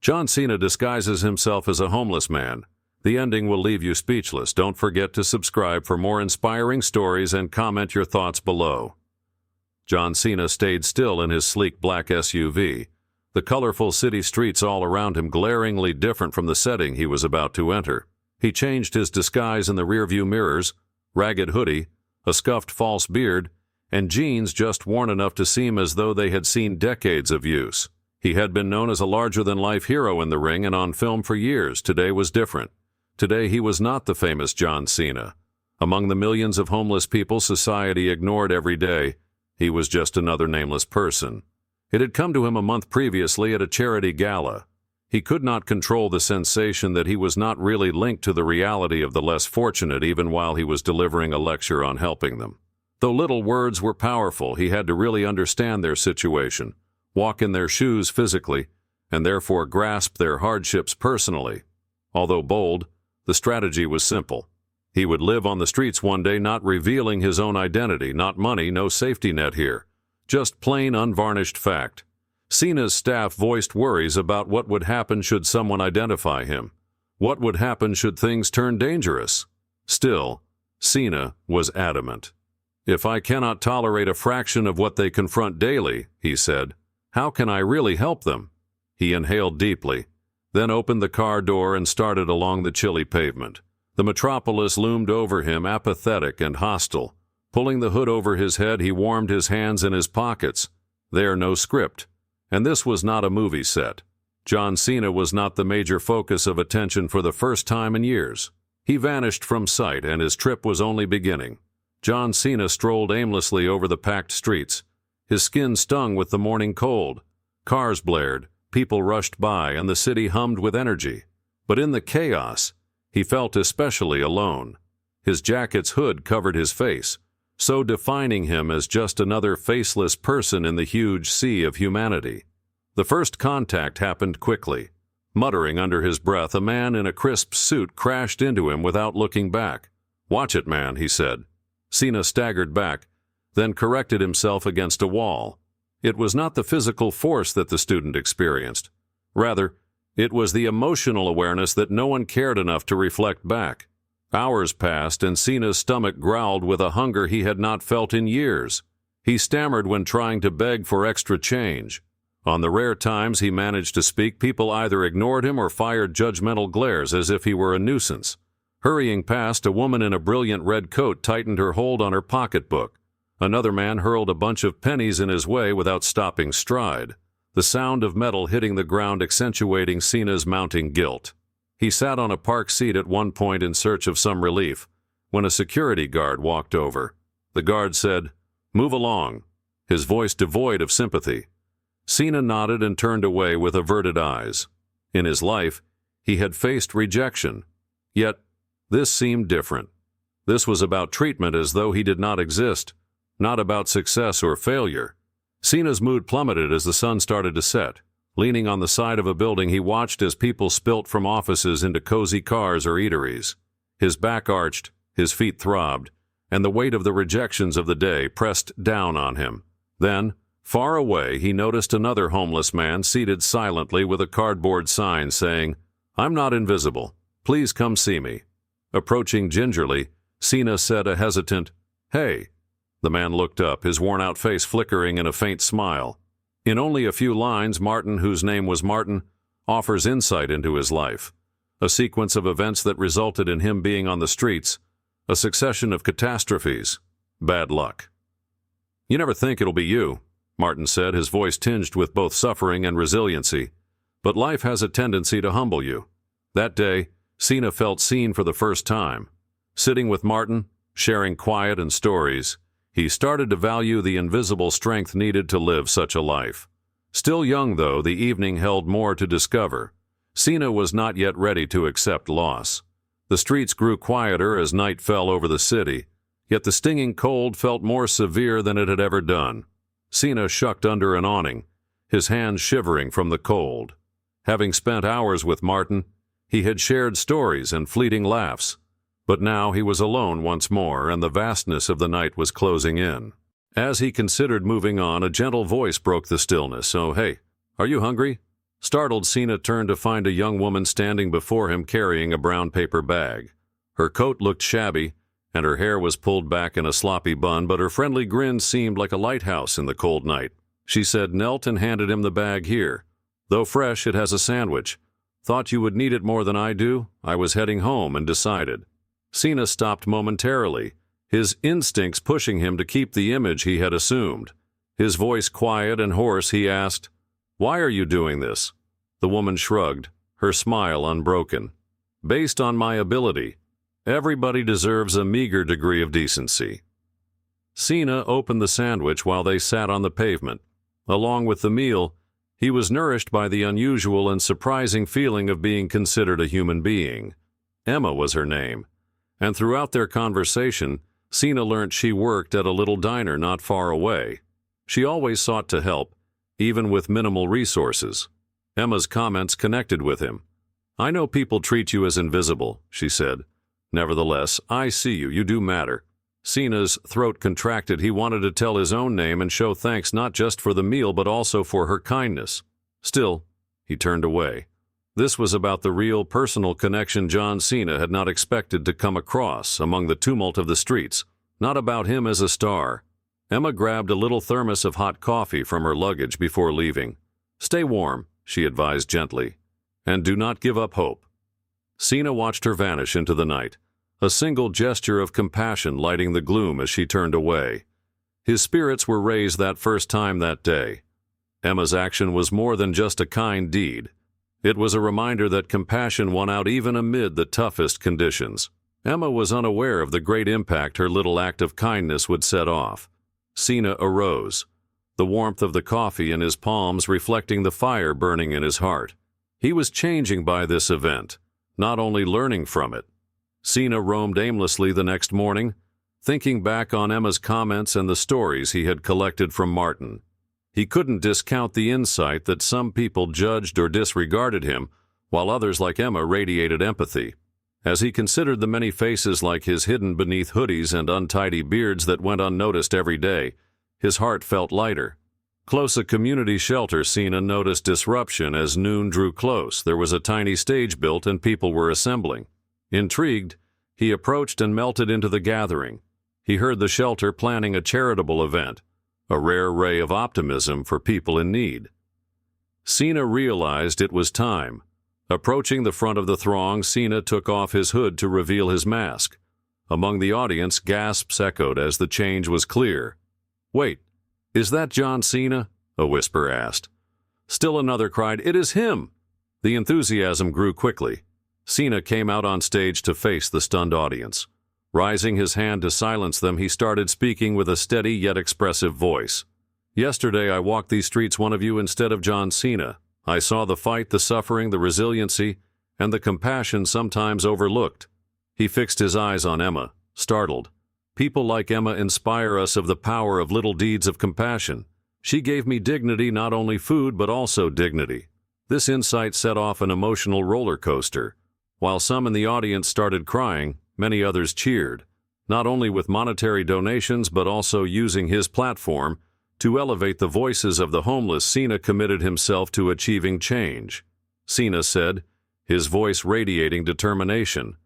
John Cena disguises himself as a homeless man. The ending will leave you speechless. Don't forget to subscribe for more inspiring stories and comment your thoughts below. John Cena stayed still in his sleek black SUV, the colorful city streets all around him glaringly different from the setting he was about to enter. He changed his disguise in the rearview mirrors, ragged hoodie, a scuffed false beard, and jeans just worn enough to seem as though they had seen decades of use. He had been known as a larger-than-life hero in the ring and on film for years. Today was different. Today he was not the famous John Cena. Among the millions of homeless people society ignored every day, he was just another nameless person. It had come to him a month previously at a charity gala. He could not control the sensation that he was not really linked to the reality of the less fortunate even while he was delivering a lecture on helping them. Though little words were powerful, he had to really understand their situation, walk in their shoes physically, and therefore grasp their hardships personally. Although bold, the strategy was simple. He would live on the streets one day, not revealing his own identity, not money, no safety net here. Just plain, unvarnished fact. Cena's staff voiced worries about what would happen should someone identify him. What would happen should things turn dangerous? Still, Cena was adamant. "If I cannot tolerate a fraction of what they confront daily," he said, "how can I really help them?" He inhaled deeply, then opened the car door and started along the chilly pavement. The metropolis loomed over him, apathetic and hostile. Pulling the hood over his head, he warmed his hands in his pockets. There, no script. And this was not a movie set. John Cena was not the major focus of attention for the first time in years. He vanished from sight, and his trip was only beginning. John Cena strolled aimlessly over the packed streets. His skin stung with the morning cold. Cars blared, people rushed by, and the city hummed with energy. But in the chaos, he felt especially alone. His jacket's hood covered his face, so defining him as just another faceless person in the huge sea of humanity. The first contact happened quickly. Muttering under his breath, a man in a crisp suit crashed into him without looking back. "Watch it, man," he said. Cena staggered back, then corrected himself against a wall. It was not the physical force that the student experienced. Rather, it was the emotional awareness that no one cared enough to reflect back. Hours passed, and Cena's stomach growled with a hunger he had not felt in years. He stammered when trying to beg for extra change. On the rare times he managed to speak, people either ignored him or fired judgmental glares as if he were a nuisance. Hurrying past, a woman in a brilliant red coat tightened her hold on her pocketbook. Another man hurled a bunch of pennies in his way without stopping stride, the sound of metal hitting the ground accentuating Cena's mounting guilt. He sat on a park seat at one point in search of some relief, when a security guard walked over. The guard said, "Move along," his voice devoid of sympathy. Cena nodded and turned away with averted eyes. In his life, he had faced rejection. Yet, this seemed different. This was about treatment as though he did not exist, not about success or failure. Cena's mood plummeted as the sun started to set. Leaning on the side of a building, he watched as people spilt from offices into cozy cars or eateries. His back arched, his feet throbbed, and the weight of the rejections of the day pressed down on him. Then, far away, he noticed another homeless man seated silently with a cardboard sign saying, "I'm not invisible. Please come see me." Approaching gingerly, Cena said a hesitant, "Hey." The man looked up, his worn-out face flickering in a faint smile. In only a few lines, Martin, whose name was Martin, offers insight into his life. A sequence of events that resulted in him being on the streets, a succession of catastrophes, bad luck. "You never think it'll be you," Martin said, his voice tinged with both suffering and resiliency. "But life has a tendency to humble you." That day, Cena felt seen for the first time. Sitting with Martin, sharing quiet and stories, he started to value the invisible strength needed to live such a life. Still young, though, the evening held more to discover. Cena was not yet ready to accept loss. The streets grew quieter as night fell over the city, yet the stinging cold felt more severe than it had ever done. Cena shucked under an awning, his hands shivering from the cold. Having spent hours with Martin, he had shared stories and fleeting laughs. But now he was alone once more, and the vastness of the night was closing in. As he considered moving on, a gentle voice broke the stillness. "Oh, hey, are you hungry?" Startled, Cena turned to find a young woman standing before him carrying a brown paper bag. Her coat looked shabby, and her hair was pulled back in a sloppy bun, but her friendly grin seemed like a lighthouse in the cold night. She said, knelt and handed him the bag. Here. Though fresh, it has a sandwich. Thought you would need it more than I do. I was heading home and decided. Cena stopped momentarily, his instincts pushing him to keep the image he had assumed. His voice quiet and hoarse, he asked, "Why are you doing this?" The woman shrugged, her smile unbroken. "Based on my ability. Everybody deserves a meager degree of decency." Cena opened the sandwich while they sat on the pavement. Along with the meal, he was nourished by the unusual and surprising feeling of being considered a human being. Emma was her name, and throughout their conversation, Cena learnt she worked at a little diner not far away. She always sought to help, even with minimal resources. Emma's comments connected with him. "I know people treat you as invisible," she said. "Nevertheless, I see you. You do matter." Cena's throat contracted. He wanted to tell his own name and show thanks not just for the meal but also for her kindness. Still, he turned away. This was about the real personal connection John Cena had not expected to come across among the tumult of the streets, not about him as a star. Emma grabbed a little thermos of hot coffee from her luggage before leaving. "Stay warm," she advised gently, "and do not give up hope." Cena watched her vanish into the night, a single gesture of compassion lighting the gloom as she turned away. His spirits were raised that first time that day. Emma's action was more than just a kind deed. It was a reminder that compassion won out even amid the toughest conditions. Emma was unaware of the great impact her little act of kindness would set off. Cena arose, the warmth of the coffee in his palms reflecting the fire burning in his heart. He was changing by this event, not only learning from it. Cena roamed aimlessly the next morning, thinking back on Emma's comments and the stories he had collected from Martin. He couldn't discount the insight that some people judged or disregarded him, while others like Emma radiated empathy. As he considered the many faces like his hidden beneath hoodies and untidy beards that went unnoticed every day, his heart felt lighter. Close a community shelter, Cena noticed disruption as noon drew close. There was a tiny stage built and people were assembling. Intrigued, he approached and melted into the gathering. He heard the shelter planning a charitable event, a rare ray of optimism for people in need. Cena realized it was time. Approaching the front of the throng, Cena took off his hood to reveal his mask. Among the audience, gasps echoed as the change was clear. "Wait, is that John Cena?" a whisper asked. Still another cried, "It is him!" The enthusiasm grew quickly. Cena came out on stage to face the stunned audience. Raising his hand to silence them, he started speaking with a steady yet expressive voice. "Yesterday I walked these streets one of you instead of John Cena. I saw the fight, the suffering, the resiliency, and the compassion sometimes overlooked." He fixed his eyes on Emma, startled. "People like Emma inspire us of the power of little deeds of compassion. She gave me dignity, not only food but also dignity." This insight set off an emotional roller coaster. While some in the audience started crying, many others cheered, not only with monetary donations but also using his platform to elevate the voices of the homeless. Cena committed himself to achieving change. Cena said, his voice radiating determination,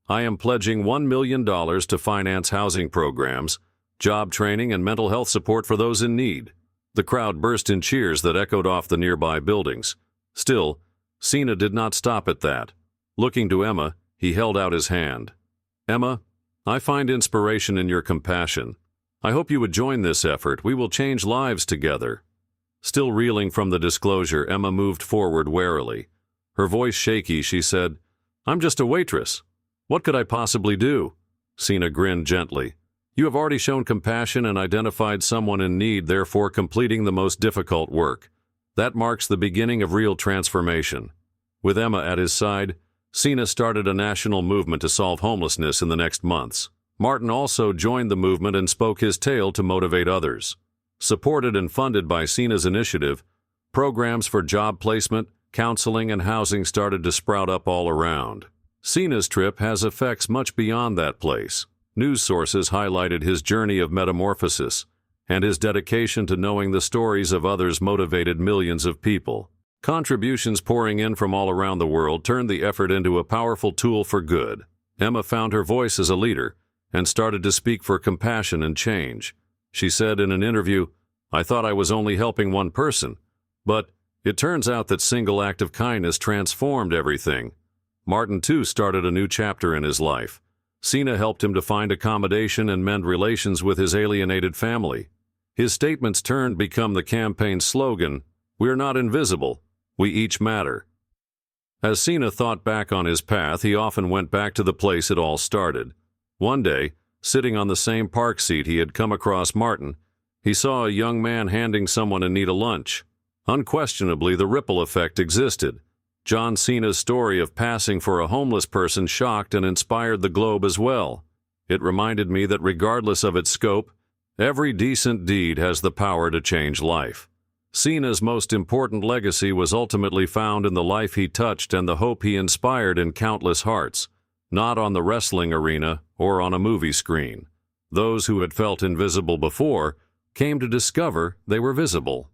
"I am pledging $1 million to finance housing programs, job training, and mental health support for those in need." The crowd burst in cheers that echoed off the nearby buildings. Still, Cena did not stop at that. Looking to Emma, he held out his hand. "Emma, I find inspiration in your compassion. I hope you would join this effort. We will change lives together." Still reeling from the disclosure, Emma moved forward warily. Her voice shaky, she said, "I'm just a waitress. What could I possibly do?" Cena grinned gently. "You have already shown compassion and identified someone in need, therefore completing the most difficult work. That marks the beginning of real transformation." With Emma at his side, Cena started a national movement to solve homelessness in the next months. Martin also joined the movement and spoke his tale to motivate others. Supported and funded by Cena's initiative, programs for job placement, counseling, and housing started to sprout up all around. Cena's trip has effects much beyond that place. News sources highlighted his journey of metamorphosis, and his dedication to knowing the stories of others motivated millions of people. Contributions pouring in from all around the world turned the effort into a powerful tool for good. Emma found her voice as a leader and started to speak for compassion and change. She said in an interview, "I thought I was only helping one person, but it turns out that single act of kindness transformed everything." Martin, too, started a new chapter in his life. Cena helped him to find accommodation and mend relations with his alienated family. His statements turned become the campaign's slogan, "We're not invisible. We each matter." As Cena thought back on his path, he often went back to the place it all started. One day, sitting on the same park seat he had come across Martin, he saw a young man handing someone in need a lunch. Unquestionably, the ripple effect existed. John Cena's story of passing for a homeless person shocked and inspired the globe as well. It reminded me that regardless of its scope, every decent deed has the power to change life. Cena's most important legacy was ultimately found in the life he touched and the hope he inspired in countless hearts, not on the wrestling arena or on a movie screen. Those who had felt invisible before came to discover they were visible.